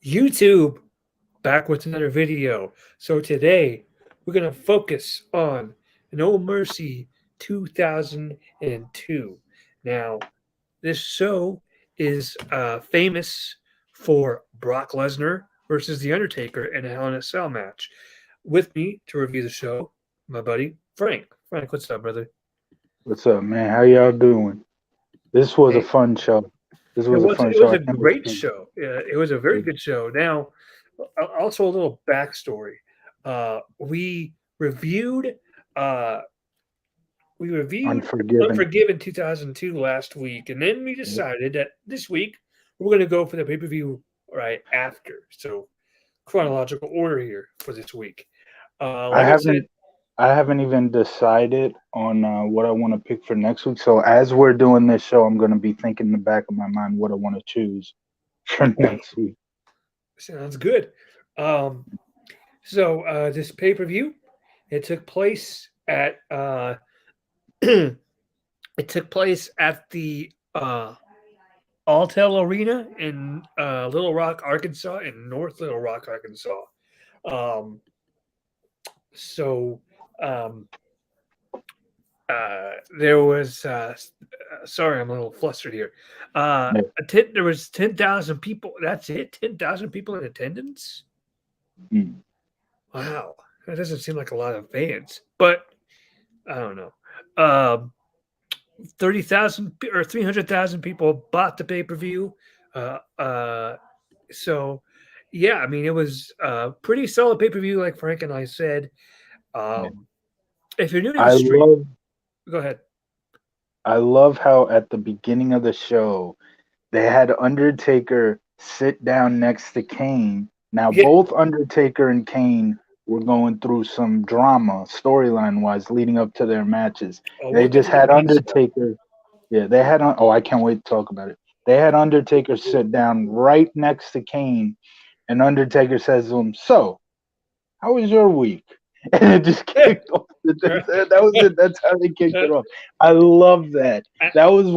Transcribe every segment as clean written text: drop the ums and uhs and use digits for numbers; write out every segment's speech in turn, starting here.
YouTube back with another video. So today we're going to focus on No Mercy 2002. Now, this show is famous for Brock Lesnar versus The Undertaker in a Hell in a Cell match. With me to review the show, my buddy Frank. Frank, what's up, brother? What's up, man? How y'all doing? This was a Hey, fun show. This it was a was fun it show. was I a can't wait great to. show. It was a very good show. Now, also a little backstory. We reviewed uh, we reviewed Unforgiven. Unforgiven 2002 last week, and then we Yep. decided that this week we're going to go for the pay per view right after. So chronological order here for this week. I Like I said, haven't. I haven't even decided on what I want to pick for next week. So as we're doing this show, I'm going to be thinking in the back of my mind what I want to choose for next week. sounds good. Um, so this pay per view it took place at it took place at the Alltel Arena in Little Rock, Arkansas, in North Little Rock, Arkansas. Um, so um, there was, sorry, I'm a little flustered here. Yeah. There was 10,000 people. That's it, 10,000 people in attendance. Mm. Wow, that doesn't seem like a lot of fans, but I don't know. Um, 30,000 or 300,000 people bought the pay per view. Uh, uh, so, yeah, I mean, it was a pretty solid pay per view, like Frank and I said. Yeah. Um, if you're new to the I stream, love. go ahead. I love how at the beginning of the show they had Undertaker sit down next to Kane. Now, Yeah, both Undertaker and Kane were going through some drama storyline wise leading up to their matches. oh, They we'll get just into the had good stuff. Undertaker. Yeah, they had. Oh, I can't wait to talk about it. They had Undertaker sit down right next to Kane, and Undertaker says to him, "So, how was your week?" And it just kicked off. That was it. That's how they kicked it off. I love that. That was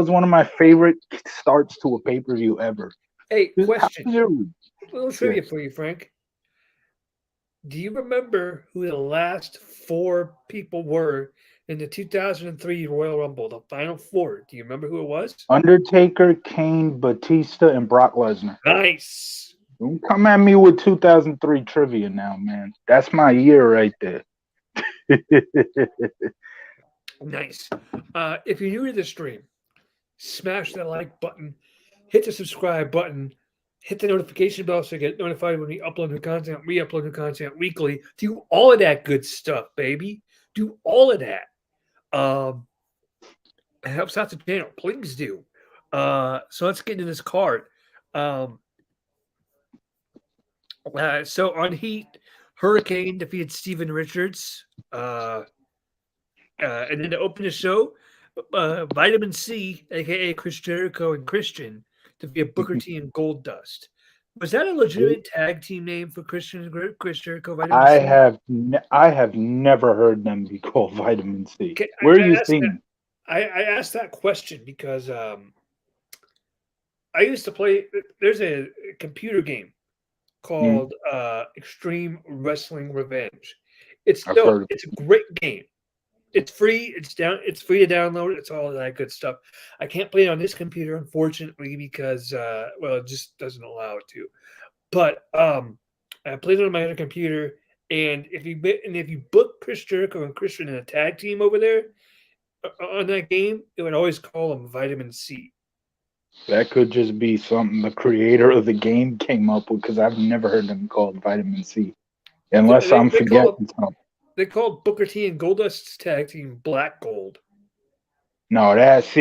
one of my favorite starts to a pay per view ever. Hey, How question. was your week? A little Yeah. trivia for you, Frank. Do you remember who the last four people were in the 2003 Royal Rumble, the final four? Do you remember who it was? Undertaker, Kane, Batista, and Brock Lesnar. Nice. Don't come at me with 2003 trivia now, man. That's my year right there. Nice. If you're new to the stream, smash that like button, hit the subscribe button, hit the notification bell so you get notified when we upload new content. We upload new content weekly. Do all of that good stuff, baby. Do all of that. Um, it helps out the channel. Please do. So let's get into this card. Um, so on Heat, Hurricane defeated Steven Richards. And then to open the show, Vitamin C, aka Chris Jericho and Christian, defeated Booker T and Gold Dust. Was that a legitimate tag team name for Christian and Chris Jericho, Vitamin C? I have never heard them be called Vitamin C. Okay, Where are I you asked that. seeing? I asked that question because I used to play. There's a computer game Mm, called Extreme Wrestling Revenge. I've heard of It's a great game. It's free. It's free to download. It's all that good stuff. I can't play it on this computer, unfortunately, because well, it just doesn't allow it to. But I played it on my other computer, and if you book Chris Jericho and Christian in a tag team over there on that game, it would always call them Vitamin C. that could just be something the creator of the game came up with because I've never heard them called Vitamin C. Unless I'm They call forgetting something. they called Booker T and Goldust's tag team Black Gold. No, that's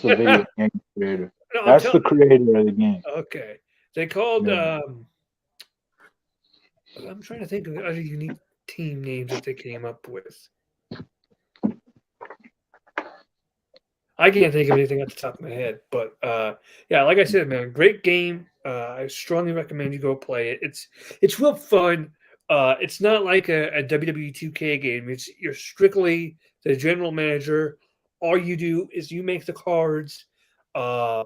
the video game creator. No, I'm That's telling the creator of the game. okay. They called Yeah. I'm trying to think of other unique team names that they came up with. I can't think of anything at the top of my head, but yeah, like I said, man, great game. I strongly recommend you go play it. It's real fun. It's not like a WWE 2K game. You're strictly the general manager. All you do is you make the cards, uh,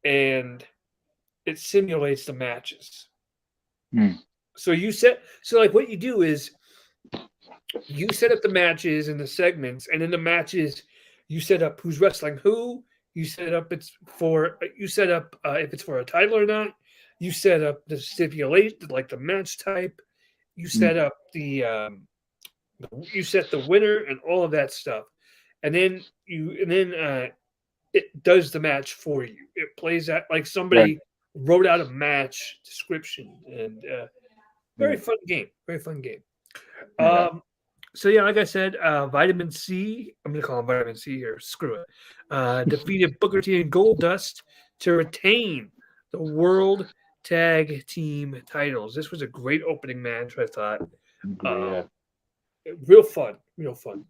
and it simulates the matches. Hmm. So like what you do is you set up the matches and the segments, and in the matches, you set up who's wrestling who. You set up if it's for a title or not. You set up the stipulation, like the match type. You Hmm. set up you set the winner and all of that stuff, and then it does the match for you. It plays out like Right. somebody wrote out a match description, and Yeah. very fun game. Very fun game. Yeah. So yeah, like I said, Vitamin C. I'm gonna call him Vitamin C here. Screw it. Defeated Booker T and Goldust to retain the World Tag Team titles. This was a great opening match. I thought. Yeah. Real fun. Real fun.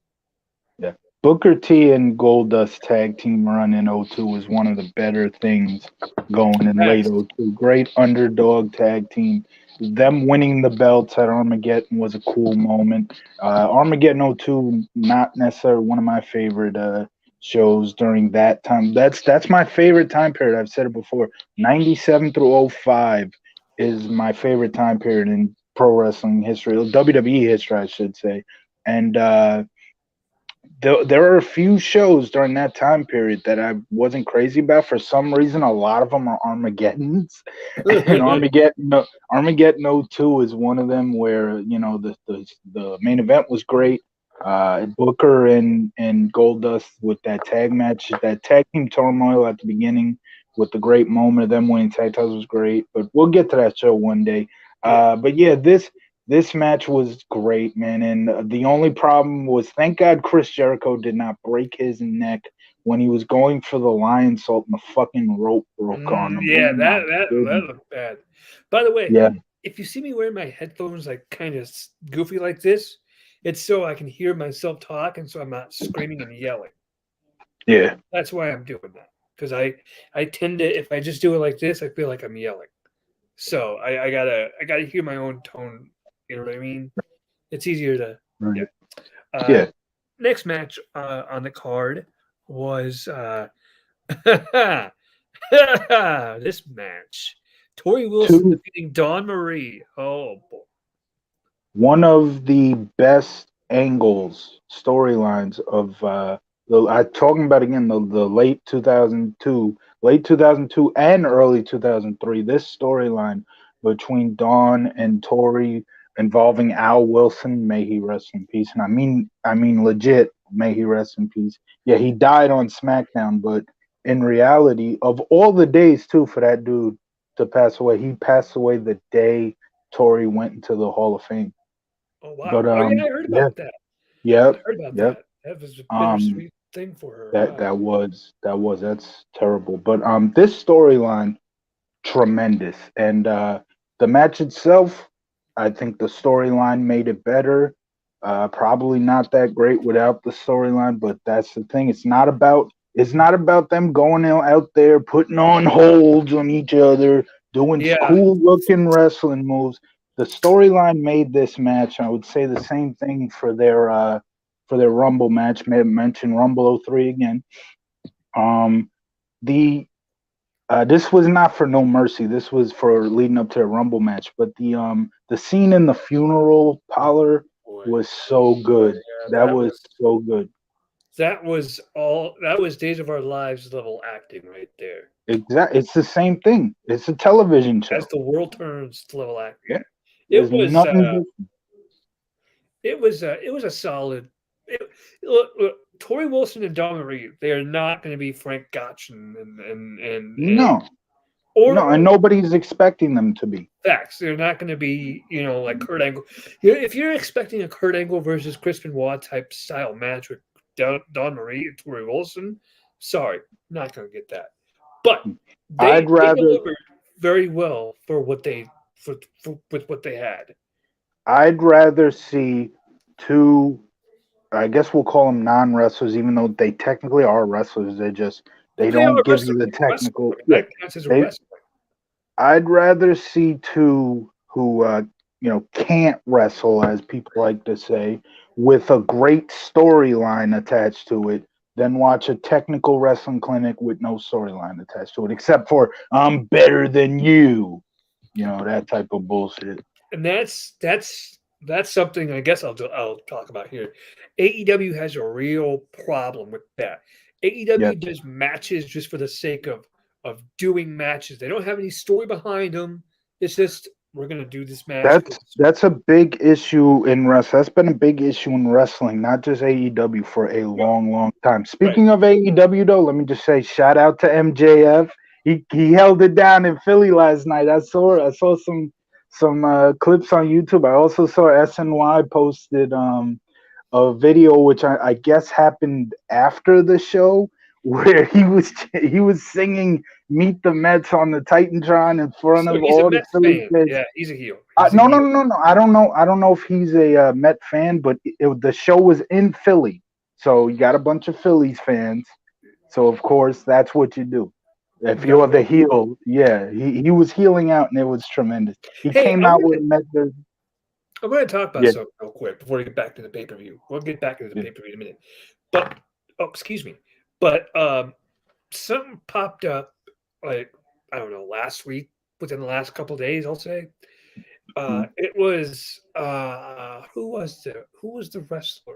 Yeah. Booker T and Goldust tag team run in '02 was one of the better things going in late Facts. '02. Great underdog tag team. Them winning the belts at Armageddon was a cool moment. Armageddon '02, not necessarily one of my favorite shows during that time. That's my favorite time period. I've said it before. 97 through '05 is my favorite time period in pro wrestling history, WWE history, I should say. And there are a few shows during that time period that I wasn't crazy about. For some reason, a lot of them are Armageddons, and Armageddon '02 is one of them where the main event was great. Booker and Goldust with that tag match, that tag team turmoil at the beginning with the great moment of them winning tag titles was great. But we'll get to that show one day. But yeah, this match was great, man. And the only problem was, thank God Chris Jericho did not break his neck when he was going for the lion salt and the fucking rope broke on him. Yeah, Oh my that goodness. looked bad. By the way, Yeah, if you see me wearing my headphones like kind of goofy like this, it's so I can hear myself talk, and so I'm not screaming and yelling. yeah, That's why I'm doing that, because I tend to, if I just do it like this, I feel like I'm yelling. So I gotta hear my own tone. You know what I mean? It's easier to yeah. right. Uh, Yeah. Next match on the card was this match. Tori Wilson Two defeating Dawn Marie. Oh boy. One of the best angles storylines of I talking about again the late 2002 and early 2003. This storyline between Dawn and Tori involving Al Wilson, may he rest in peace. And I mean legit, may he rest in peace. Yeah, he died on SmackDown, but in reality, of all the days too for that dude to pass away, he passed away the day Tori went into the Hall of Fame. Oh wow. But Oh yeah, I heard yeah, about that. I yep, heard about yep. that. That was a Um, bittersweet thing for her. that Wow. that was that's terrible. But this storyline tremendous, and the match itself, I think the storyline made it better. Probably not that great without the storyline, but that's the thing. It's not about them going out there putting on holds on each other, doing Yeah. cool looking wrestling moves. The storyline made this match. I would say the same thing for their Rumble match. May mention Rumble '03 again. Um, the This was not for No Mercy. This was for leading up to the Rumble match. But the scene in the funeral Oh parlor boy. was so good. Yeah, That was so good. that was Days of Our Lives level acting right there. Exactly. It's the same thing. It's a television As show. the world turns level acting. Yeah. Yeah. There's nothing different. It was a solid. Look, Tori Wilson and Dawn Marie, they are not going to be Frank Gotch and No. No, or and nobody's expecting them to be. facts. They're not going to be, like Kurt Angle. If you're expecting a Kurt Angle versus Chris Benoit type style match with Dawn Marie and Tori Wilson, sorry, not going to get that. But they I'd rather delivered very well for what they for with what they had. I'd rather see two, I guess we'll call them non wrestlers, even though they technically are wrestlers. Well, They they don't are give you the wrestling. I technical. mean, Yeah, that counts as a they. wrestling. I'd rather see two who can't wrestle, as people like to say, with a great storyline attached to it, than watch a technical wrestling clinic with no storyline attached to it, except for I'm better than you. You know, that type of bullshit. And that's something I guess I'll talk about here. AEW has a real problem with that. Yeah. AEW does matches just for the sake of doing matches. They don't have any story behind them. It's just we're gonna do this match. That's a big issue in wrestling. That's been a big issue in wrestling, not just AEW for a long, long time. Right. Speaking of AEW though, let me just say shout out to MJF. He held it down in Philly last night. I saw some clips on YouTube. I also saw SNY posted a video which I guess happened after the show where he was singing "Meet the Mets" on the Titantron in front So of he's a all the Mets Philly fan. kids. Yeah, he's a heel. He's a No, no, heel. no, no, no. I don't know. I don't know if he's a Met fan, but the show was in Philly, so you got a bunch of Phillies fans. So of course, that's what you do. If You gotta you're the go. heel, yeah, he was healing out, and it was tremendous. He Hey, came out with Met. I'm gonna talk about Yeah, something real quick before we get back to the pay per view. We'll get back into the yeah. pay per view in a minute. But excuse me. But something popped up like I don't know last week within the last couple of days. I'll say Mhm. it was who was the wrestler?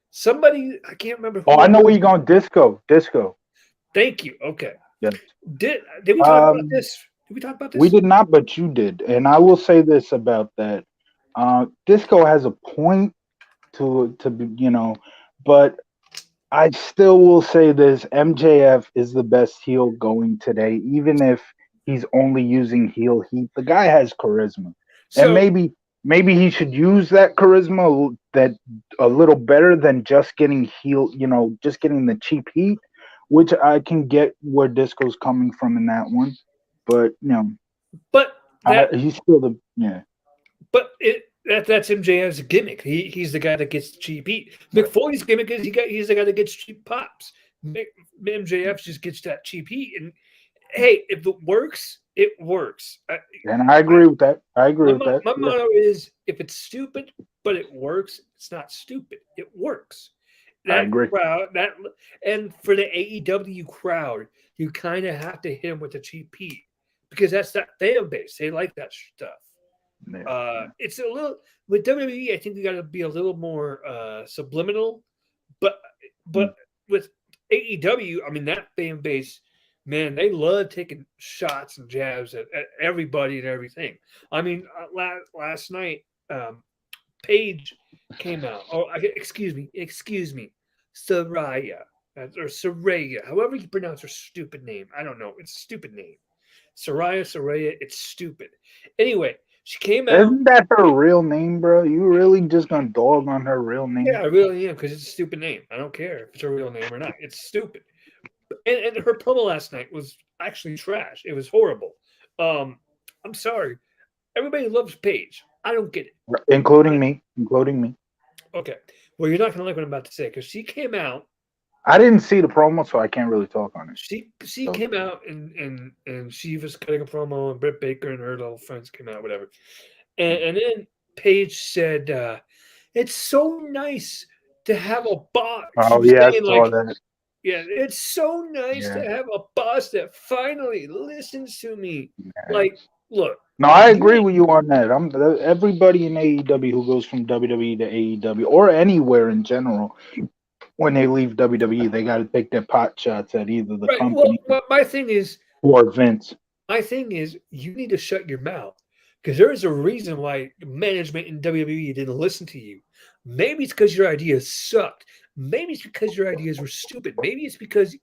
Somebody I can't remember Oh, who I it know where was. you're going. Disco. Thank you. Okay. Yeah. Did we talk about Um, this? Did we talk about we this? did not, but you did, and I will say this about that. Disco has a point to be, but I still will say this: MJF is the best heel going today, even if he's only using heel heat. The guy has charisma, and So maybe he should use that charisma that a little better than just getting heel. Just getting the cheap heat, which I can get where Disco's coming from in that one. But but that he's still the yeah. But that's MJF's gimmick. He's the guy that gets the cheap heat. Right. McFoley's gimmick is he's the guy that gets cheap pops. MJF just gets that cheap heat. And hey, if it works, it works. And I agree with that. I agree with that. My Yeah, motto is if it's stupid but it works, it's not stupid. It works. I That agree. crowd that and for the AEW crowd, you kind of have to hit him with the cheap heat because that's that fan base. They like that stuff. Yeah. It's a little with WWE. I think we got to be a little more subliminal, but Mm. but with AEW, I mean that fan base, man, they love taking shots and jabs at everybody and everything. I mean, last night, Paige came out. Oh, excuse me, Saraya or Saraya, however you pronounce her stupid name. I don't know. It's a stupid name. Saraya. It's stupid. Anyway, she came out. Isn't that her real name, bro? You really just gonna dog on her real Yeah, name? I really am because it's a stupid name. I don't care if it's her real name or not. It's stupid. And her promo last night was actually trash. It was horrible. Um, I'm sorry. Everybody loves Paige. I don't get it. Including me. Including me. Okay. Well, you're not going to like what I'm about to say because she came out. I didn't see the promo, so I can't really talk on it. She So came out and she was cutting a promo and Britt Baker and her little friends came out, whatever. And then Paige said, "It's so nice to have a boss." She oh was yeah, I saying saw like, that. yeah, it's so nice to Yeah. have a boss that finally listens to me. Like, look, No, I you agree ain't with you on that. Everybody in AEW who goes from WWE to AEW or anywhere in general, when they leave WWE, they got to take their pot shots at either the right. Well, company my thing is, or Vince. you need to shut your mouth because there is a reason why management in WWE didn't listen to you. Maybe it's because your ideas sucked. Maybe it's because your ideas were stupid. Maybe it's because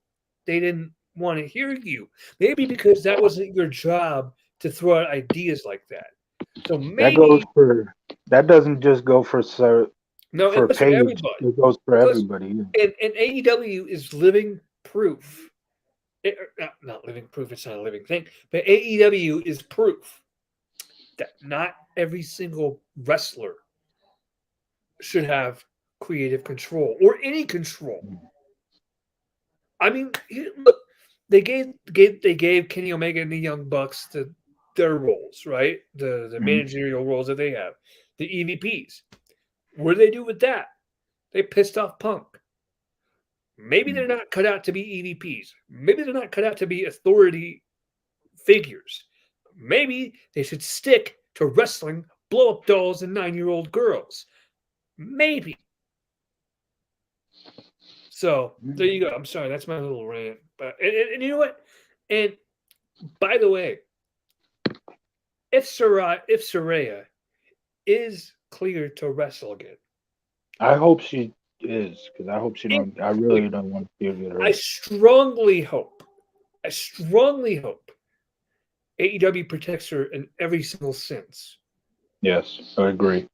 they didn't want to hear you. Maybe because that wasn't your job to throw out ideas like that. So That goes maybe for that doesn't just go for no, it for goes for Paige. everybody. It goes for It goes everybody. Yeah. and AEW is living proof. Not living proof, it's not a living thing, but AEW is proof that not every single wrestler should have creative control or any control. I mean, look, they gave Kenny Omega and the Young Bucks their roles, right? The Mhm. managerial roles that they have, the EVPs. What do they do with that? They pissed off Punk. Maybe they're not cut out to be EVPs. Maybe they're not cut out to be authority figures. Maybe they should stick to wrestling blow up dolls and 9-year-old girls. Maybe. So there you go. I'm sorry, that's my little rant. But and you know what? And by the way, if Saraya is cleared to wrestle again, I hope she is, because I hope she don't. I really don't want to get her. I strongly hope AEW protects her in every single sense. Yes, I agree.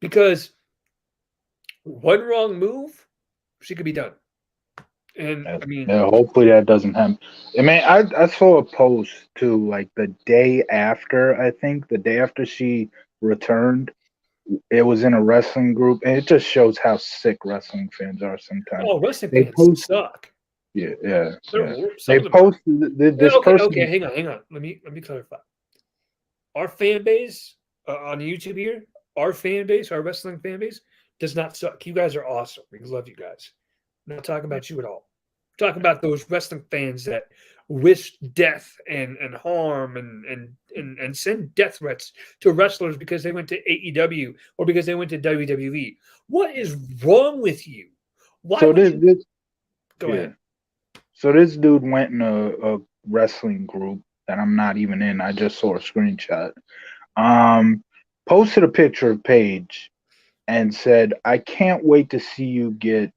Because one wrong move, she could be done. And I mean, yeah, hopefully that doesn't happen. I mean, I saw a post too, like the day after. I think the day after she returned, it was in a wrestling group, and it just shows how sick wrestling fans are sometimes. oh, wrestling They fans suck. Yeah. They posted this person. Okay, hang on. Let me clarify. Our fan base on YouTube here, our wrestling fan base, does not suck. You guys are awesome. We love you guys. I'm not talking about you at all. I'm talking about those wrestling fans that wish death and harm and send death threats to wrestlers because they went to AEW or because they went to WWE. What is wrong with you? Why So would you... Go ahead. So this dude went in a wrestling group that I'm not even in. I just saw a screenshot. Posted a picture of Paige and said, "I can't wait to see you get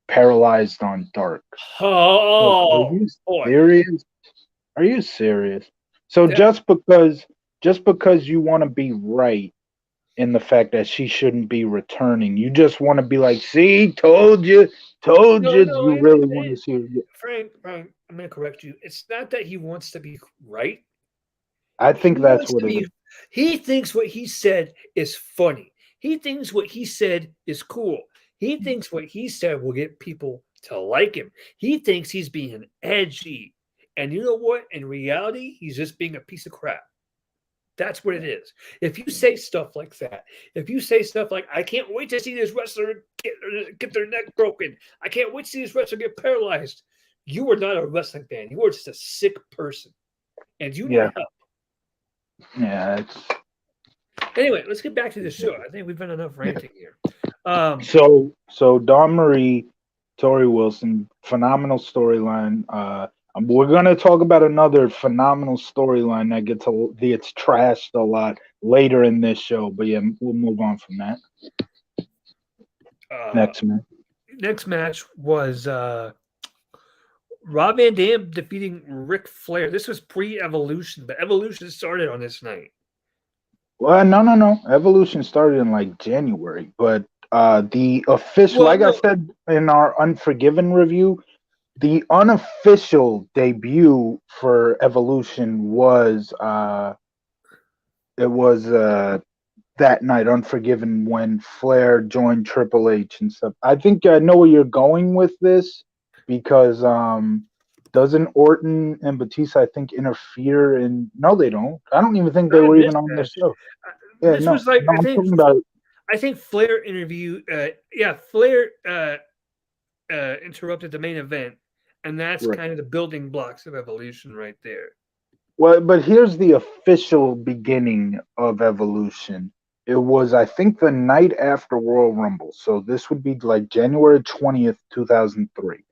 paralyzed on Dark." Oh, are you serious? Are you serious? So Yeah. just because you want to be right in the fact that she shouldn't be returning, you just want to be like, "See, told you." You really want to see her get... Frank, I'm going to correct you. It's not that he wants to be right. I think that's what it is. He thinks what he said is funny. He thinks what he said is cool. He thinks what he said will get people to like him. He thinks he's being edgy. And you know what? In reality, he's just being a piece of crap. That's what it is. If you say stuff like that, if you say stuff like, "I can't wait to see this wrestler get their neck broken. I can't wait to see this wrestler get paralyzed," you are not a wrestling fan. You are just a sick person. And you need help. Yeah. Anyway, let's get back to the show. I think we've done enough ranting here. So Dawn Marie, Tori Wilson, phenomenal storyline. We're going to talk about another phenomenal storyline that gets trashed a lot later in this show. But yeah, we'll move on from that. Next match was Rob Van Dam defeating Ric Flair. This was pre-Evolution, but Evolution started on this night. Well, no. Evolution started in like January, but the official, I said in our Unforgiven review, the unofficial debut for Evolution was that night, Unforgiven, when Flair joined Triple H and stuff. I think I know where you're going with this because doesn't Orton and Batista, I think, interfere in... No, they don't. I don't even think they were even on the show. Yeah, this was like, I'm talking about... I think Flair interviewed... Flair interrupted the main event, and that's kind of the building blocks of Evolution right there. Well, but here's the official beginning of Evolution. It was, I think, the night after Royal Rumble. So this would be like January 20th, 2003.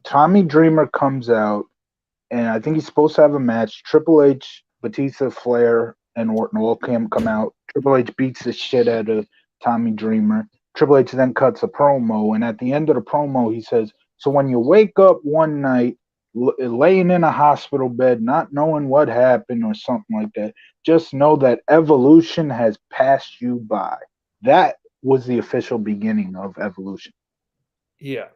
Tommy Dreamer comes out, and I think he's supposed to have a match. Triple H, Batista, Flair, and Orton all come out. Triple H beats the shit out of Tommy Dreamer. Triple H then cuts a promo, and at the end of the promo, he says, "So when you wake up one night, laying in a hospital bed, not knowing what happened or something like that, just know that Evolution has passed you by." That was the official beginning of Evolution. Yeah.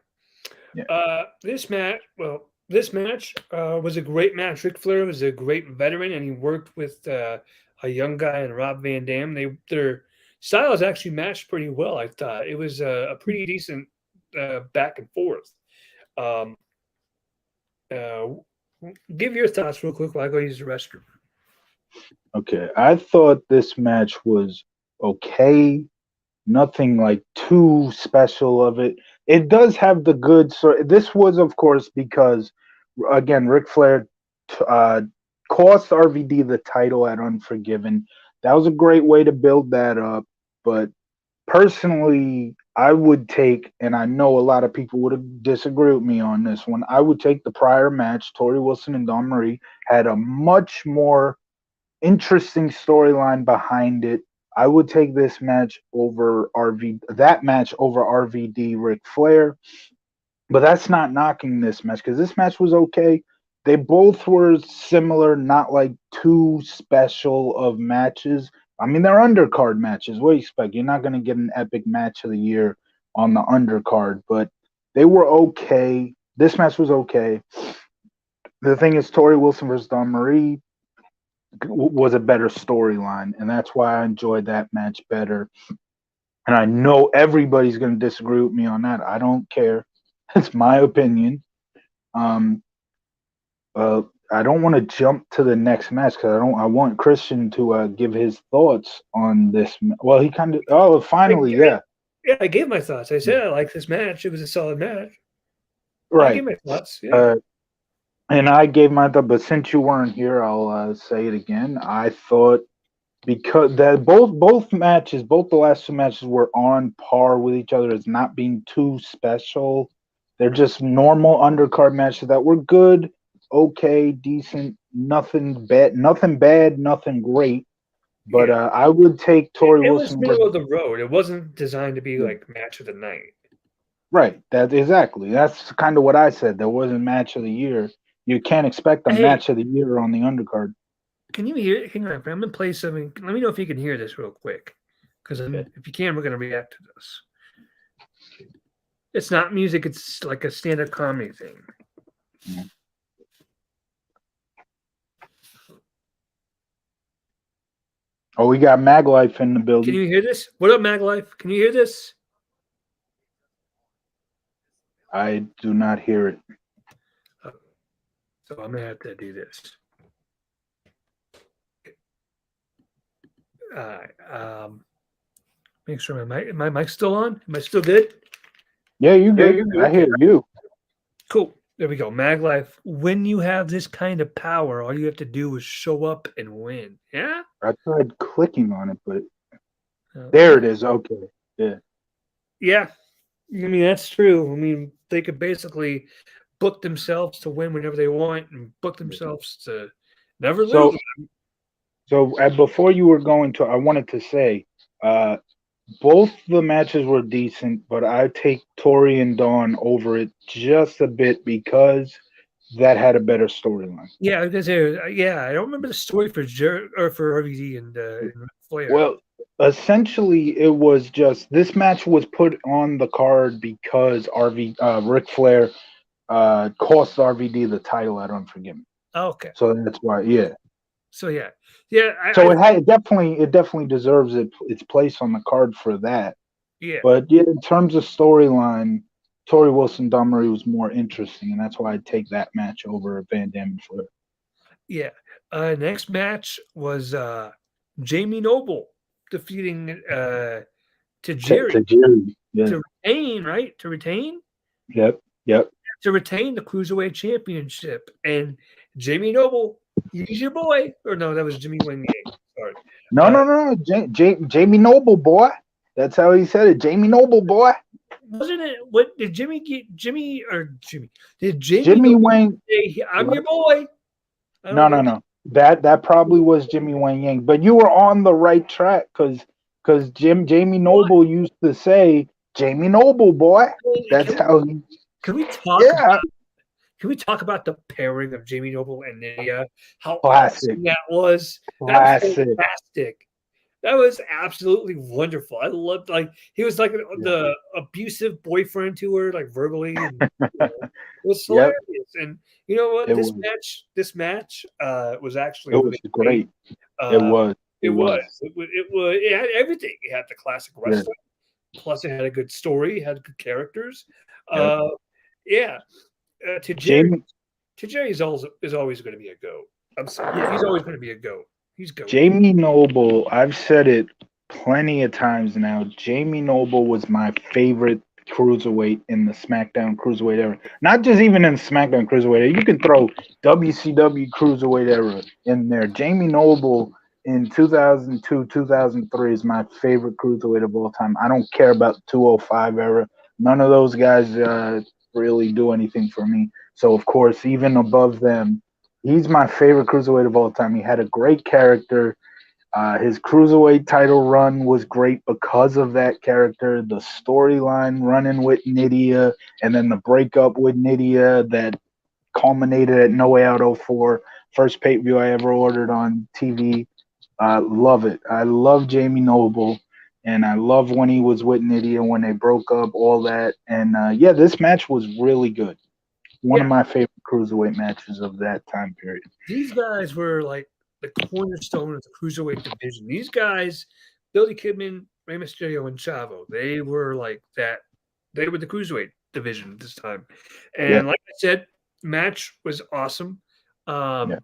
This match was a great match. Ric Flair was a great veteran, and he worked with a young guy and Rob Van Dam. Their styles actually matched pretty well. I thought it was a pretty decent back and forth. Give your thoughts real quick while I go use the restroom. Okay, I thought this match was okay. Nothing like too special of it. it does have the good. So this was, of course, because again, Ric Flair uh, cost RVD the title at Unforgiven. That was a great way to build that up. But personally, I would take, and I know a lot of people would disagree with me on this one. I would take the prior match. Tori Wilson and Dawn Marie had a much more interesting storyline behind it. I would take this match over that match over RVD Ric Flair, but that's not knocking this match because this match was okay. They both were similar, not like too special of matches. I mean, they're undercard matches. What do you expect? You're not going to get an epic match of the year on the undercard, but they were okay. This match was okay. The thing is, Tori Wilson versus Dawn Marie was a better storyline, and that's why I enjoyed that match better. And I know everybody's going to disagree with me on that. I don't care. It's my opinion. Um, I don't want to jump to the next match because I want Christian to give his thoughts on this. Well, he kind of. Oh, finally, yeah. Yeah, I gave my thoughts. I said I like this match. It was a solid match. Right. I gave my thoughts. Yeah. And I gave my thought, but since you weren't here, I'll say it again. I thought because that both matches, both the last two matches were on par with each other as not being too special. They're just normal undercard matches that were good, okay, decent, nothing bad, nothing great. But I would take Tori Wilson. It was middle of the road. It wasn't designed to be like match of the night. Right. That's kind of what I said. There wasn't match of the year. You can't expect a match of the year on the undercard. Can you hear? Hang on, I'm going to play something. Let me know if you can hear this real quick, because if you can, we're going to react to this. It's not music. It's like a stand-up comedy thing. Mm-hmm. Oh, we got Maglife in the building. Can you hear this? What up, Maglife? Can you hear this? I do not hear it. So I'm going to have to do this. Make sure my mic's still on. Am I still good? Yeah, you're good. I hear you. Cool. There we go. Maglife. When you have this kind of power, all you have to do is show up and win. Yeah? I tried clicking on it, but there it is. Okay. Yeah. Yeah. I mean, that's true. I mean, they could basically book themselves to win whenever they want and book themselves to never lose. So before you were going to, I wanted to say, both the matches were decent, but I take Tori and Dawn over it just a bit because that had a better storyline. Yeah, I was gonna say, I don't remember the story for RVD and Flair. Well, essentially, it was just this match was put on the card because Ric Flair cost RVD the title at Unforgiven. Okay. So that's why, yeah. So yeah. It definitely deserves its place on the card for that. Yeah. But yeah, in terms of storyline, Tori Wilson Dawn Marie was more interesting, and that's why I'd take that match over Van Dam and Flair. Yeah. Next match was Jamie Noble defeating Tajiri. Yeah. To retain, right? To retain? Yep. To retain the Cruiserweight Championship. And Jamie Noble, he's your boy. Or no, that was Jimmy Wang Yang. Sorry. No. Jamie Noble, boy. That's how he said it. Jamie Noble, boy. Wasn't it? What did Jimmy get? Jimmy? Did Jimmy Wang say, I'm your boy? No. That probably was Jimmy Wang Yang. But you were on the right track because Jamie Noble used to say, Jamie Noble, boy. That's how he. Can we talk? Yeah. Can we talk about the pairing of Jamie Noble and Nydia? How awesome that was! That was fantastic. That was absolutely wonderful. I loved he was like the abusive boyfriend to her, like verbally. And, it was hilarious. And you know what? This match was actually great. It had everything. It had the classic wrestling. Yeah. Plus, it had a good story. It had good characters. Tajiri is always going to be a GOAT. I'm sorry. He's always going to be a GOAT. He's GOAT. Jamie Noble, I've said it plenty of times now. Jamie Noble was my favorite cruiserweight in the SmackDown Cruiserweight era. Not just even in SmackDown Cruiserweight era. You could throw WCW Cruiserweight era in there. Jamie Noble in 2002, 2003 is my favorite cruiserweight of all time. I don't care about 205 era. None of those guys really do anything for me. So, of course, even above them, he's my favorite cruiserweight of all time. He had a great character. His cruiserweight title run was great because of that character. The storyline running with Nydia and then the breakup with Nydia that culminated at No Way Out 04, first pay-per-view I ever ordered on TV. Love it. I love Jamie Noble, and I love when he was with Nydia, when they broke up, all that. And yeah, this match was really good. One of my favorite cruiserweight matches of that time period. These guys were like the cornerstone of the cruiserweight division. These guys, Billy Kidman, Rey Mysterio, and Chavo, they were like that. They were the cruiserweight division at this time. And like I said, match was awesome. It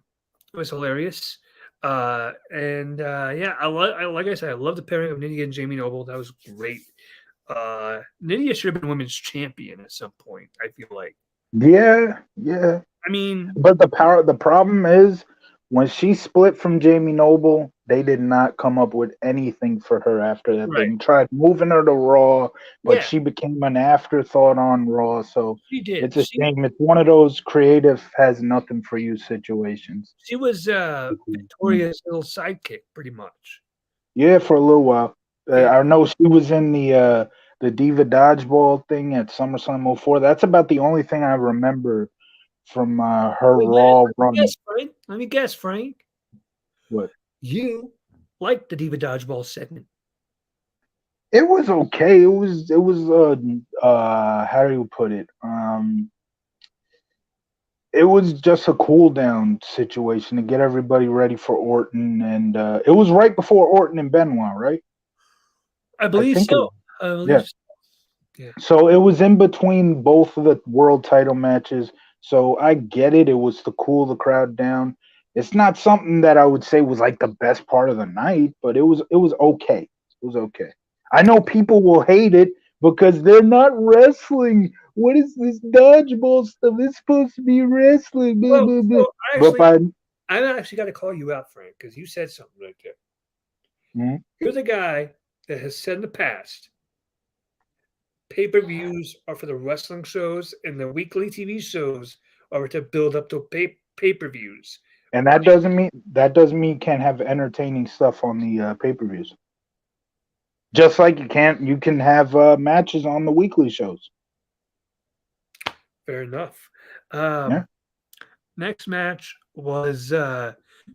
was hilarious. Yeah, like I said, I love the pairing of Nydia and Jamie Noble. That was great. Nydia should have been women's champion at some point, I feel like. Yeah. I mean, but the problem is when she split from Jamie Noble, they did not come up with anything for her after that. Right. They tried moving her to Raw, but she became an afterthought on Raw. So she did. It's a shame. It's one of those creative has nothing for you situations. She was Victoria's little sidekick, pretty much. Yeah, for a little while. I know she was in the Diva Dodgeball thing at SummerSlam 04. That's about the only thing I remember from her Raw run. Let me guess, Frank. What? You liked the Diva Dodgeball segment. It was okay. It was how do you put it? It was just a cool down situation to get everybody ready for Orton, and it was right before Orton and Benoit, right? I believe so. Yeah. So it was in between both of the world title matches. So I get it. It was to cool the crowd down. It's not something that I would say was like the best part of the night, but it was okay. It was okay. I know people will hate it because they're not wrestling. What is this dodgeball stuff? It's supposed to be wrestling. Blah, blah, blah. I actually got to call you out, Frank, because you said something right there. Mm-hmm. You're the guy that has said in the past, pay-per-views are for the wrestling shows and the weekly TV shows are to build up to pay-per-views. And that doesn't mean you can't have entertaining stuff on the pay-per-views. Just like you can have matches on the weekly shows. Fair enough. Next match was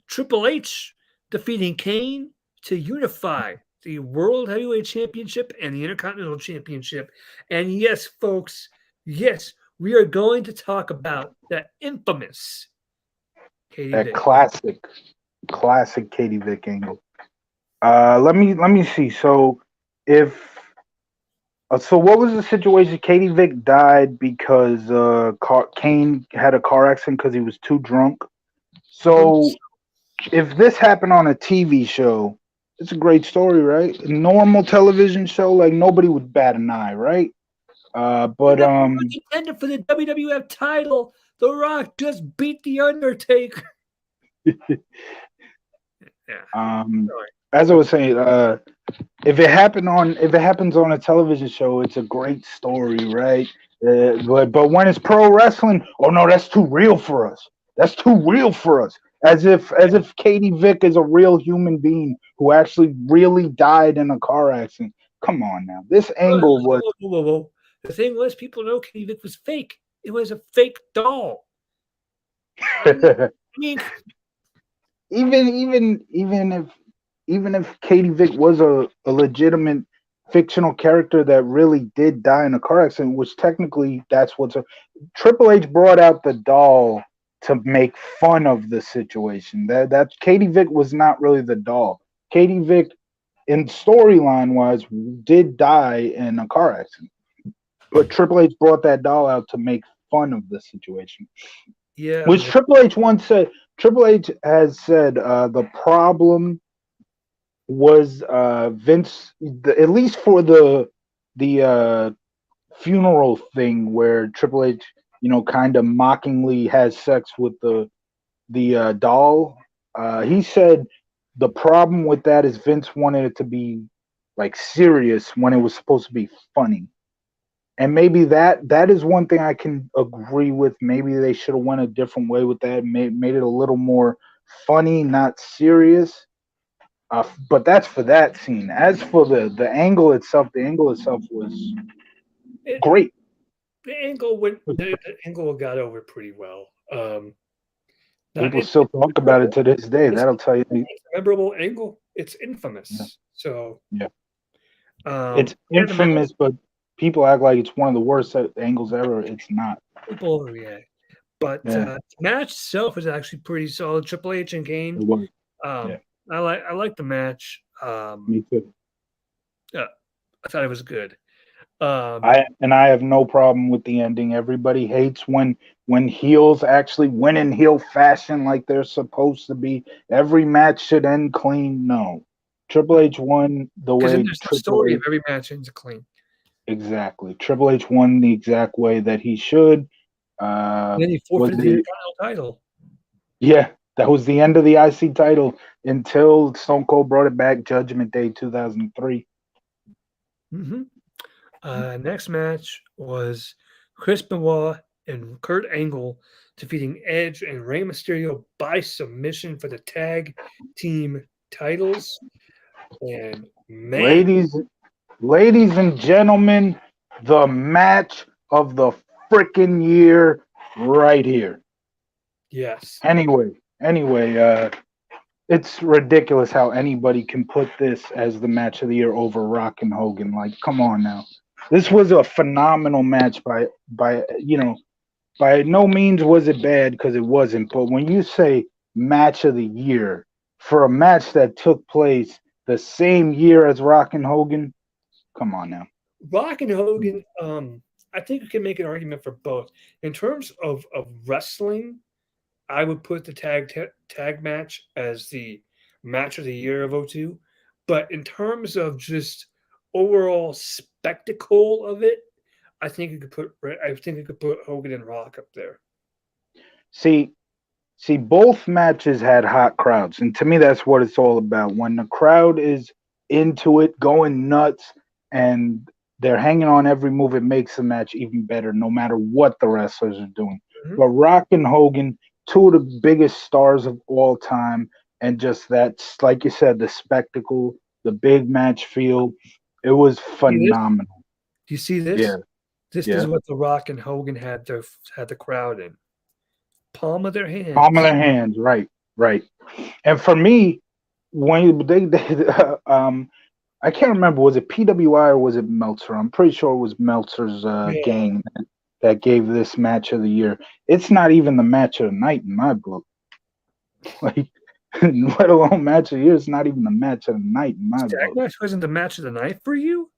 Triple H defeating Kane to unify the World Heavyweight Championship and the Intercontinental Championship. And yes, folks, yes, we are going to talk about the infamous Katie Vick. Classic Katie Vick angle. Let me see. So what was the situation? Katie Vick died because Kane had a car accident because he was too drunk. So if this happened on a TV show, it's a great story, right? A normal television show, like nobody would bat an eye, right? Contender for the WWF title, The Rock just beat The Undertaker. As I was saying, if it happens on a television show, it's a great story, right? But when it's pro wrestling, oh no, that's too real for us. That's too real for us. As if Katie Vick is a real human being who actually really died in a car accident. Come on now, this angle was. Whoa. The thing was, people know Katie Vick was fake. It was a fake doll. I mean, even if Katie Vick was a legitimate fictional character that really did die in a car accident, which technically that's Triple H brought out the doll to make fun of the situation. That Katie Vick was not really the doll. Katie Vick, in storyline wise, did die in a car accident, but Triple H brought that doll out to make fun of the situation. Yeah, which Triple H once said. Triple H has said the problem was Vince, at least for the funeral thing where Triple H, kind of mockingly has sex with the doll. He said the problem with that is Vince wanted it to be like serious when it was supposed to be funny. And maybe that is one thing I can agree with. Maybe they should have went a different way with that, made it a little more funny, not serious. But that's for that scene. As for the angle itself, the angle itself was great. The angle got over pretty well. Not People still talk about it to this day. it's That'll tell you. a memorable angle. It's infamous. Yeah. So Yeah. It's and the match, infamous, but people act like it's one of the worst angles ever. It's not. people overreact. But Yeah, the match itself was actually pretty solid. Triple H and it Kane. was. I like the match. Me too. I thought it was good. I have no problem with the ending. Everybody hates when heels actually win in heel fashion like they're supposed to be. Every match should end clean. No, Triple H won the because way there's the Triple story H of every match ends clean. exactly. Triple H won the exact way that he should. And then he forfeited the Intercontinental title. Yeah, that was the end of the IC title until Stone Cold brought it back Judgment Day 2003. Mm-hmm. Next match was Chris Benoit and Kurt Angle defeating Edge and Rey Mysterio by submission for the tag team titles. And man, Ladies and gentlemen, the match of the freaking year right here. yes. Anyway, it's ridiculous how anybody can put this as the match of the year over Rock and Hogan. Like, come on now. This was a phenomenal match by no means was it bad because it wasn't. But when you say match of the year for a match that took place the same year as Rock and Hogan, come on now. Rock and Hogan, I think you can make an argument for both. In terms of wrestling, I would put the tag match as the match of the year of 02. But in terms of just overall spectacle of it, I think you could put Hogan and Rock up there. See, both matches had hot crowds, and to me, that's what it's all about. When the crowd is into it, going nuts, and they're hanging on every move, it makes the match even better, no matter what the wrestlers are doing. Mm-hmm. But Rock and Hogan, two of the biggest stars of all time, and just that's like you said, the spectacle, the big match feel, it was phenomenal. Do you see this? Yeah. This is what the Rock and Hogan had the crowd in. Palm of their hands. Palm of their hands, right. And for me, when they I can't remember, was it PWI or was it Meltzer? I'm pretty sure it was Meltzer's gang that gave this match of the year. It's not even the match of the night in my book. Like, let alone match of the year, it's not even the match of the night in my book. That match wasn't the match of the night for you?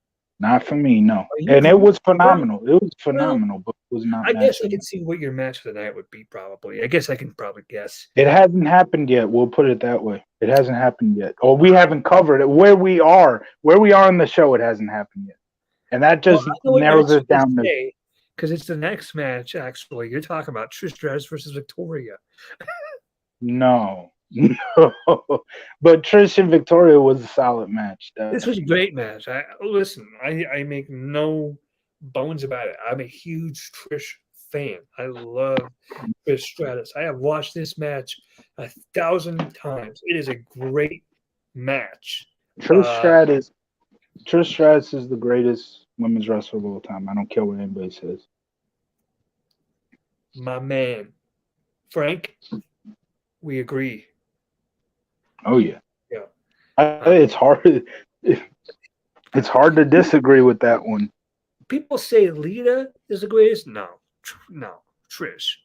Not for me, no. And it was phenomenal. It was phenomenal, but it was not. I guess I can see what your match of the night would be, probably. I guess I can probably guess. It hasn't happened yet. We'll put it that way. It hasn't happened yet. Or we haven't covered it. Where we are in the show, it hasn't happened yet. And that just narrows it down to. Because it's the next match, actually. You're talking about Trish Stratus versus Victoria. No. But Trish and Victoria was a solid match. This was a great match. I make no bones about it. I'm a huge Trish fan. I love Trish Stratus. I have watched this match 1,000 times. It is a great match. Trish Stratus is the greatest women's wrestler of all time. I don't care what anybody says. My man, Frank, we agree. Oh yeah. Yeah. It's hard. It's hard to disagree with that one. People say Lita is the greatest. No, Trish.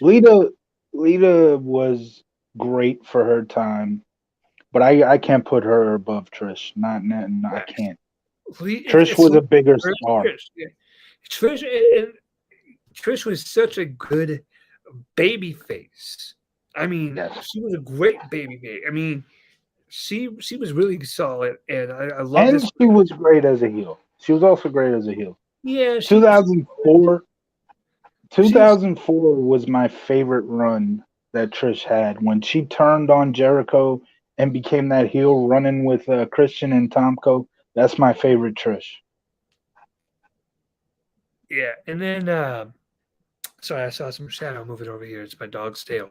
Lita was great for her time, but I can't put her above Trish. Not I can't. Trish was a bigger star. Trish was such a good baby face. I mean, She was a great baby face. I mean, she was really solid, and I love this. And she was great as a heel. She was also great as a heel. Yeah, 2004. 2004 she's, 2004 was my favorite run that Trish had when she turned on Jericho and became that heel running with Christian and Tomko. That's my favorite Trish. yeah. And then, sorry, I saw some shadow moving over here. It's my dog's tail.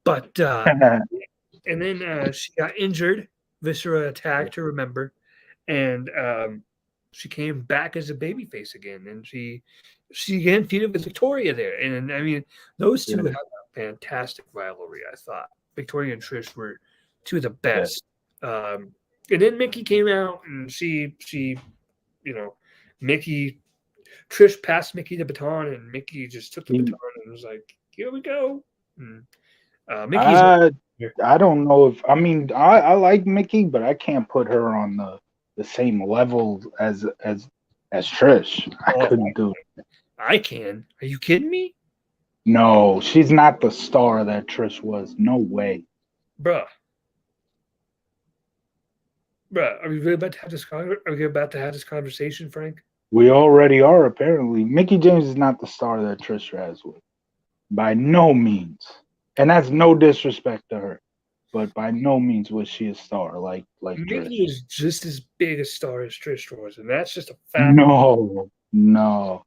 But and then she got injured. Viscera attacked her, remember? And she came back as a babyface again, and she again feuded with Victoria there. And I mean, those two Yeah, had a fantastic rivalry. I thought Victoria and Trish were two of the yeah. best. And then Mickey came out, and you know, Mickey Trish passed Mickey the baton, and Mickey just took the baton and was like, "Here we go." And, Mickey's I I don't know if I mean I like Mickey, but I can't put her on the same level as Trish. I oh, couldn't do it. I can. Are you kidding me, No, she's not the star that Trish was. No way. bruh? Bruh, are we really about to have this? Are we about to have this conversation, Frank? We already are apparently. Mickey James is not the star that Trish has with. By no means. And that's no disrespect to her. But by no means was she a star like Trish. Mickey was just as big a star as Trish was, and that's just a fact. No, no.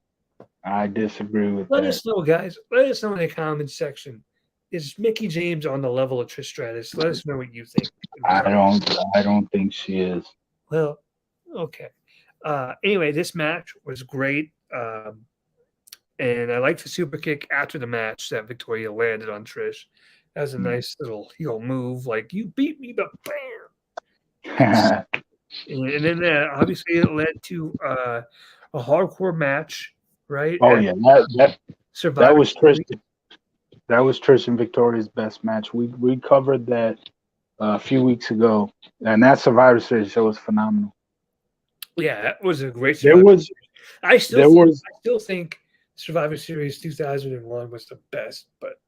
I disagree with Let that. us know, guys. Let us know in the comments section. Is Mickey James on the level of Trish Stratus? Let us know what you think. I don't think she is. Well, okay. Anyway, this match was great. And I liked the super kick after the match that Victoria landed on Trish. That was a nice little heel move. Like, you beat me, but bam. And then obviously it led to a hardcore match, right? Oh At yeah, that Survivor was Trish. Series. That was Trish and Victoria's best match. We covered that a few weeks ago, and that Survivor Series show was phenomenal. Yeah, that was a great There Survivor was Series. I there was still think Survivor Series 2001 was the best, but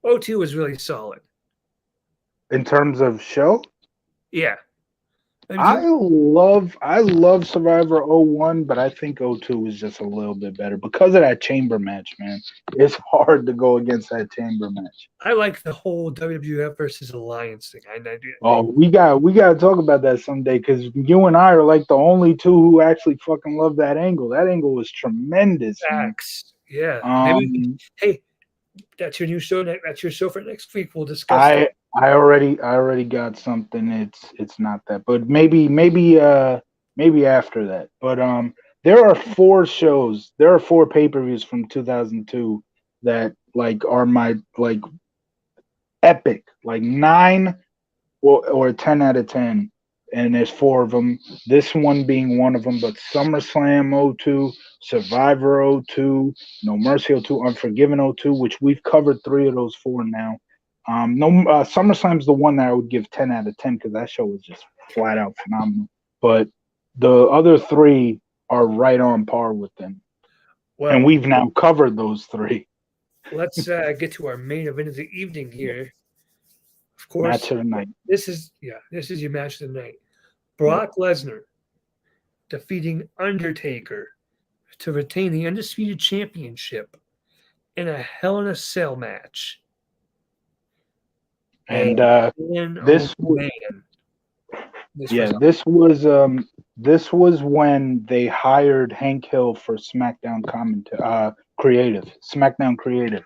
'02 was really solid. in terms of show. Yeah. I love Survivor '01, but I think '02 was just a little bit better because of that chamber match, man. It's hard to go against that chamber match. I like the whole WWF versus Alliance thing. I do. Oh, we got to talk about that someday because you and I are like the only two who actually fucking love that angle. That angle was tremendous, man. Facts. Yeah. Maybe. Hey, that's your new show. That's your show for next week. We'll discuss that. I already got something. It's not that, but maybe after that. But there are four pay-per-views from 2002 that like are my like epic, like 9 or 10 out of 10, and there's four of them. This one being one of them, but SummerSlam '02, Survivor '02, No Mercy '02, Unforgiven '02, which we've covered 3 of those 4 now. No, SummerSlam's the one that I would give 10 out of 10 because that show was just flat out phenomenal. But the other 3 are right on par with them, Well, and we've now covered those 3. let's get to our main event of the evening here. Of course, Match of the night. this is your match of the night. Brock Lesnar defeating Undertaker to retain the undisputed championship in a Hell in a Cell match. And this this was when they hired Hank Hill for SmackDown Creative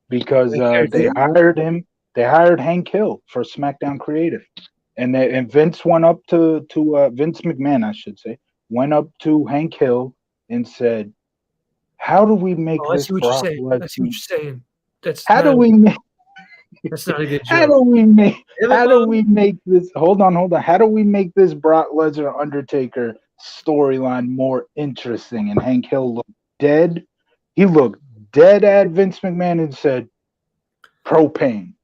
because they hired him. They hired Hank Hill for SmackDown Creative, and Vince went up to Vince McMahon, I should say, went up to Hank Hill and said, "How do we make I this see what Brock you're saying. Lesnar? I see what you're saying. How do we make? That's not a good How joke. do we make this? Hold on. How do we make this Brock Lesnar Undertaker storyline more interesting?" And Hank Hill looked dead. He looked dead at Vince McMahon and said, "Propane."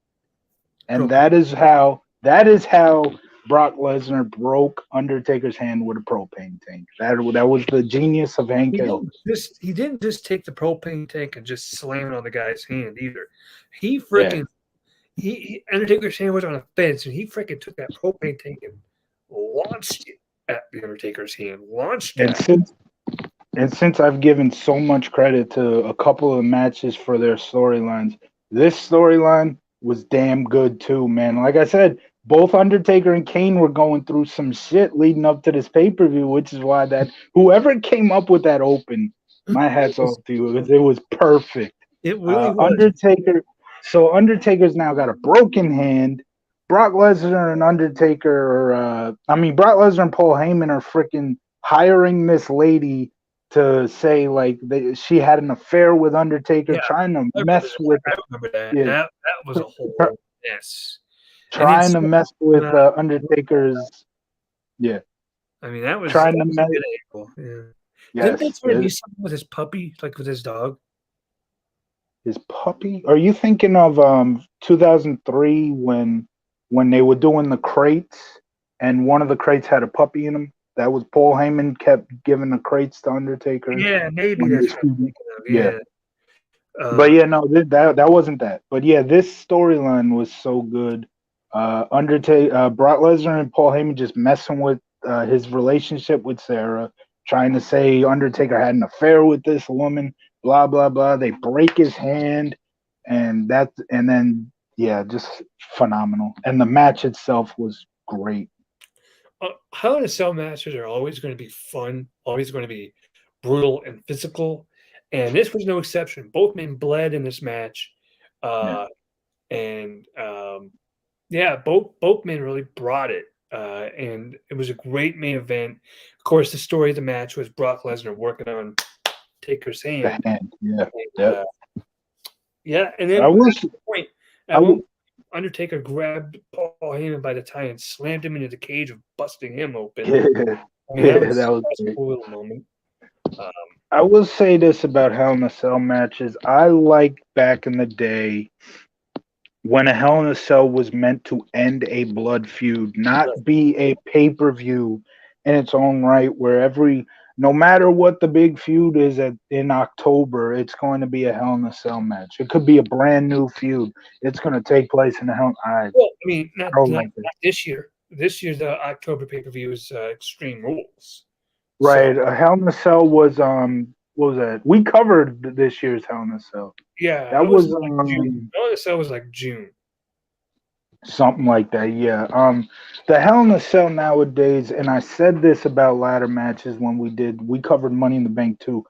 And that is how Brock Lesnar broke Undertaker's hand with a propane tank. That was the genius of Hank Hill. He didn't just take the propane tank and just slam it on the guy's hand either. He freaking Undertaker's hand was on a fence, and he freaking took that propane tank and launched it at the Undertaker's hand. And since I've given so much credit to a couple of matches for their storylines, this storyline was damn good too, man. Like I said, both Undertaker and Kane were going through some shit leading up to this pay per view, which is why that whoever came up with that open, my hats off to you. It was perfect. It really was. Undertaker. So Undertaker's now got a broken hand. Brock Lesnar and Undertaker, Brock Lesnar and Paul Heyman are freaking hiring this lady to say like she had an affair with Undertaker, Yeah, trying to mess with. I remember that. Yeah, That was a whole mess. trying to mess with Undertaker's. Yeah, I mean, that was trying a to mess. good angle. Yeah. Yes, Didn't they try to do something with his puppy, like with his dog? his puppy. Are you thinking of 2003 when they were doing the crates and one of the crates had a puppy in them? That was Paul Heyman kept giving the crates to Undertaker. Yeah, maybe that's what I'm thinking of. Yeah. But yeah, no, that wasn't that. But yeah, this storyline was so good. Undertaker, Brock Lesnar and Paul Heyman just messing with his relationship with Sarah, trying to say Undertaker had an affair with this woman. Blah blah blah. They break his hand, and then just phenomenal. And the match itself was great. Hell in a Cell matches are always going to be fun, always going to be brutal and physical, and this was no exception. Both men bled in this match, both men really brought it, and it was a great main event. Of course, the story of the match was Brock Lesnar working on Taker's hand. And then at one point, Undertaker grabbed Paul Heyman by the tie and slammed him into the cage, busting him open. That was a cool little moment. I will say this about Hell in a Cell matches. I like back in the day when a Hell in a Cell was meant to end a blood feud, not be a pay-per-view in its own right, where no matter what the big feud is in October, it's going to be a Hell in a Cell match. It could be a brand new feud. It's going to take place in a Hell. Not this year. This year's October pay-per-view is Extreme Rules. Right. So, a Hell in a Cell was what was that? We covered this year's Hell in a Cell. Yeah, that was June. Hell in a Cell was like June. Something like that, yeah. The Hell in a Cell nowadays, and I said this about ladder matches when we covered Money in the Bank too.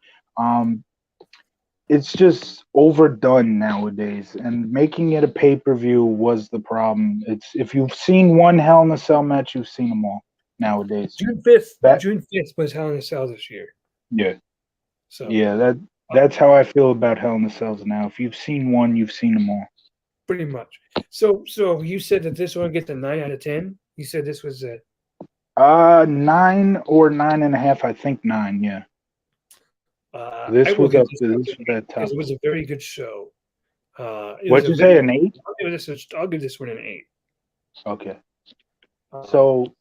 It's just overdone nowadays, and making it a pay-per-view was the problem. If you've seen one Hell in a Cell match, you've seen them all nowadays. June 5th was Hell in a Cell this year. Yeah. So yeah, that's how I feel about Hell in a Cells now. If you've seen one, you've seen them all. Pretty much. So you said that this one gets a 9 out of 10? You said this was a 9 or 9.5, I think 9, yeah. This was up to that top. It was a very good show. What'd you say, an 8? I'll give this one an 8. Okay. So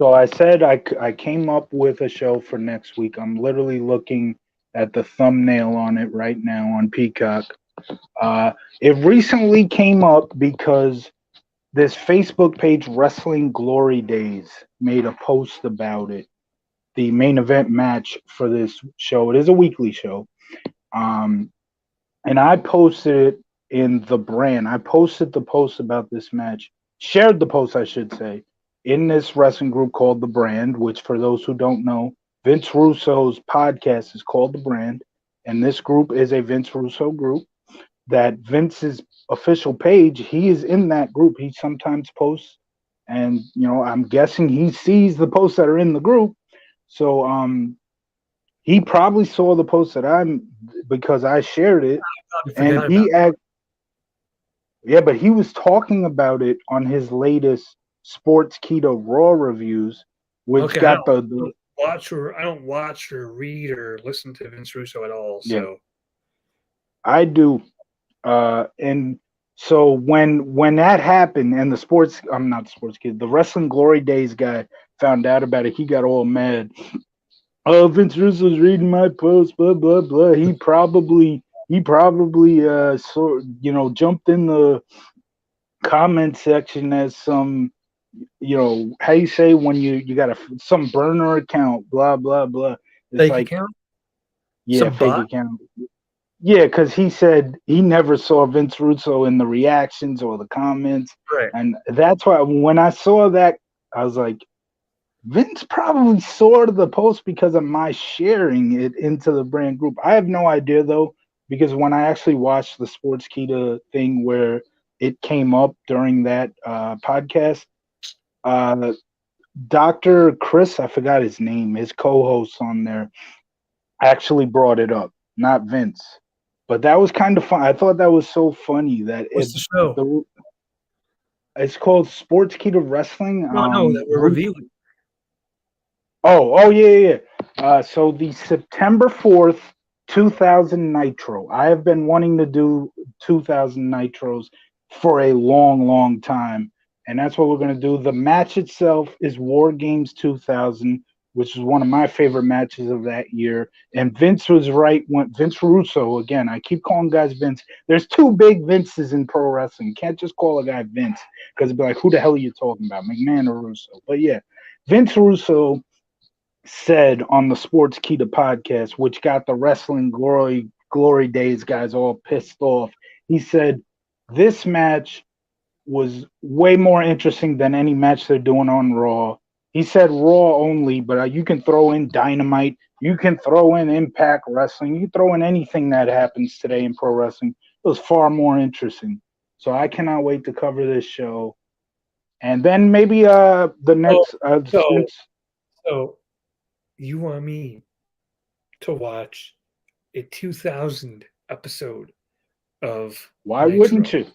I said I came up with a show for next week. I'm literally looking at the thumbnail on it right now on Peacock. It recently came up because this Facebook page, Wrestling Glory Days, made a post about it. The main event match for this show. It is a weekly show. And I posted it in the brand. I posted the post about this match, shared the post, I should say, in this wrestling group called The Brand, which for those who don't know, Vince Russo's podcast is called The Brand. And this group is a Vince Russo group. That Vince's official page, he is in that group. He sometimes posts, and I'm guessing he sees the posts that are in the group. So he probably saw the post that because I shared it, and but he was talking about it on his latest Sports Keto Raw reviews, which got I don't watch or read or listen to Vince Russo at all. So yeah, I do. And so when that happened and the Wrestling Glory Days guy found out about it, he got all mad. Oh, Vince Russo's reading my post, blah blah blah. He probably jumped in the comment section as some, how you say when you got some burner account, blah blah blah. It's Fake like, account? yeah, Some fake bot? account. Yeah, because he said he never saw Vince Russo in the reactions or the comments. Right. And that's why when I saw that, I was like, Vince probably saw the post because of my sharing it into the brand group. I have no idea though, because when I actually watched the Sportskeeda thing where it came up during that podcast, uh, Dr. Chris, I forgot his name, his co-host on there, actually brought it up, not Vince. But that was kind of fun. I thought that was so funny that What's the show? it's called Sportskeeda Wrestling. No, that we're revealing. Oh, yeah. So the September 4th, 2000 Nitro. I have been wanting to do 2000 Nitros for a long, long time. And that's what we're going to do. The match itself is War Games 2000, which is one of my favorite matches of that year. And Vince was right when Vince Russo, again, I keep calling guys Vince. There's two big Vinces in pro wrestling. You can't just call a guy Vince because it'd be like, who the hell are you talking about, McMahon or Russo? But yeah, Vince Russo said on the Sportskeeda podcast, which got the wrestling glory days guys all pissed off. He said this match was way more interesting than any match they're doing on Raw. He said Raw only, but you can throw in Dynamite, you can throw in Impact Wrestling, you throw in anything that happens today in pro wrestling. It was far more interesting. So I cannot wait to cover this show. And then maybe the next since So you want me to watch a 2000 episode of why Nitro? wouldn't you?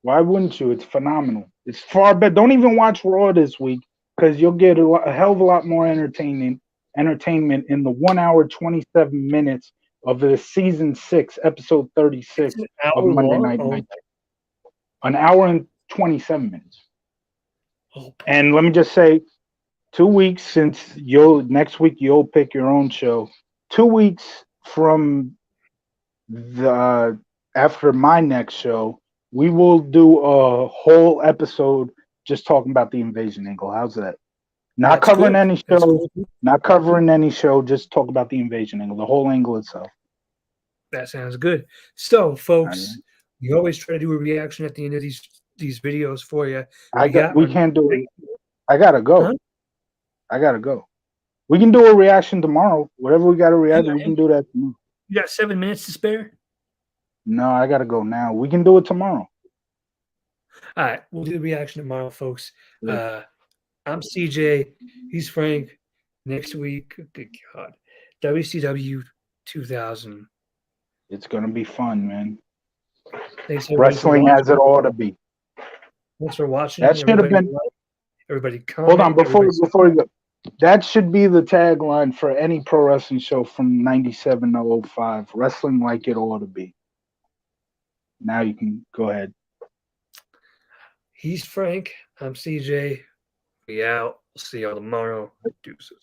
Why wouldn't you? It's phenomenal. It's far better. Don't even watch Raw this week because you'll get a hell of a lot more entertainment in the 1 hour 27 minutes of the season 6, episode 36 It's an of hour Monday long. Night Night. An hour and 27 minutes. Oh, And let me just say, 2 weeks since next week you'll pick your own show. 2 weeks from the after my next show, we will do a whole episode just talking about the invasion angle. How's that? Not that's covering good. any That's show, cool. not covering any show, just talk about the invasion angle, the whole angle itself. That sounds good. So, folks, Right. we always try to do a reaction at the end of these videos for you. We can't do it. I gotta go. Huh? I gotta go. We can do a reaction tomorrow. Whatever we gotta react, we can do that tomorrow. You got 7 minutes to spare? No, I gotta go now. We can do it tomorrow. All right, we'll do the reaction tomorrow, folks. Yeah. I'm CJ. He's Frank. Next week, good God, WCW 2000. It's gonna be fun, man. Thanks everybody for Wrestling watching. as it ought to be. Thanks for watching. That should have been. Everybody comment. Hold on, before we go, that should be the tagline for any pro wrestling show from 97 to 05. Wrestling like it ought to be. Now you can go ahead. He's Frank. I'm CJ. We out. We'll see y'all tomorrow. Deuces.